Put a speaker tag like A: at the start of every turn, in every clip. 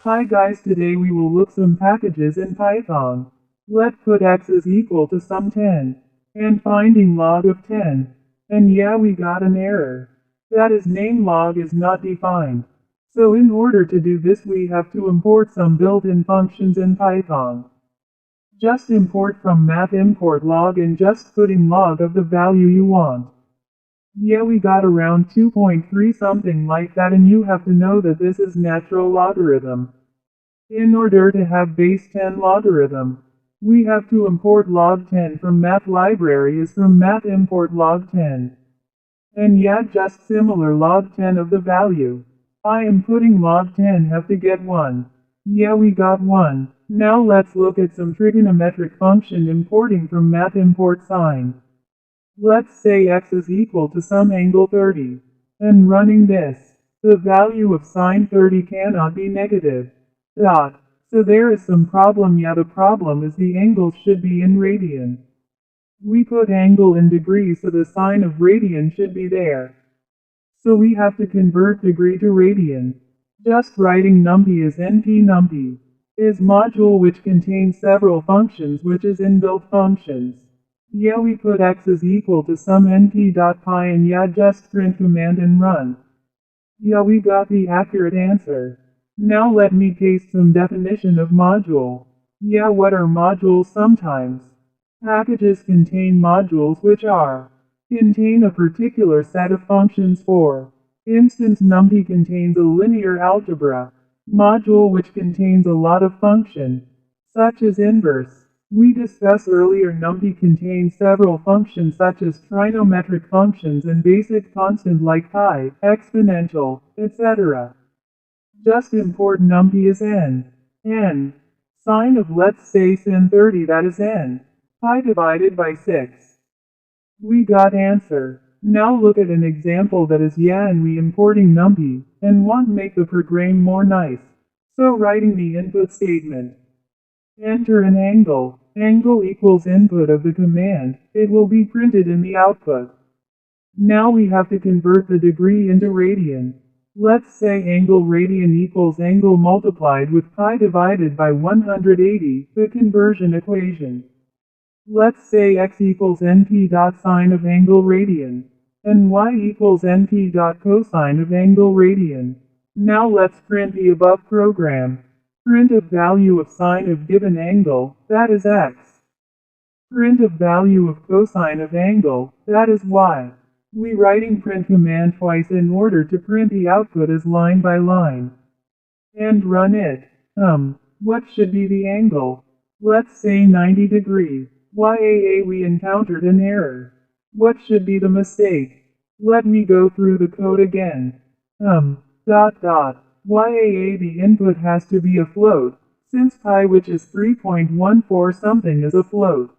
A: Hi guys, today we will look some packages in Python. Let put x is equal to some 10. And finding log of 10. And yeah, we got an error. That is name log is not defined. So in order to do this we have to import some built-in functions in Python. Just import from math import log and just put in log of the value you want. Yeah, we got around 2.3 something like that, and you have to know that this is natural logarithm. In order to have base 10 logarithm, we have to import log 10 from math library is from math import log 10. And yeah, just similar log 10 of the value. I am putting log 10 have to get 1. Yeah, we got 1. Now let's look at some trigonometric function importing from math import sine. Let's say x is equal to some angle 30. And running this, the value of sine 30 cannot be negative. So there is some problem. Yeah, the problem is the angle should be in radian. We put angle in degrees, so the sign of radian should be there. So we have to convert degree to radian. Just writing numpy as np numpy is module which contains several functions which is inbuilt functions. Yeah, we put x is equal to some np.pi and yeah, just print command and run. Yeah, we got the accurate answer. Now let me paste some definition of module. Yeah, what are modules? Sometimes packages contain modules which contain a particular set of functions. For instance, numpy contains a linear algebra module which contains a lot of function, such as inverse. We discussed earlier numpy contains several functions such as trigonometric functions and basic constant like pi, exponential, etc. Just import numpy as n. Sine of let's say sin 30, that is n. Pi divided by 6. We got answer. Now look at an example that is and we importing numpy, and want make the program more nice. So writing the input statement. Enter an angle. Angle equals input of the command. It will be printed in the output. Now we have to convert the degree into radian. Let's say angle radian equals angle multiplied with pi divided by 180, the conversion equation. Let's say x equals np dot sine of angle radian, and y equals np dot cosine of angle radian. Now let's print the above program. Print of value of sine of given angle, that is x. Print of value of cosine of angle, that is y. We writing print command twice in order to print the output as line by line. And run it. What should be the angle? Let's say 90 degrees. We encountered an error. What should be the mistake? Let me go through the code again. The input has to be a float, since pi, which is 3.14 something, is a float.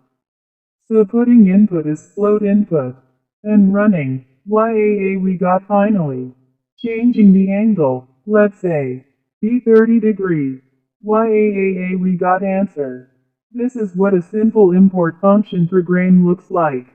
A: So putting input is float input. And running, we got finally. Changing the angle, let's say, be 30 degrees. We got answer. This is what a simple import function program looks like.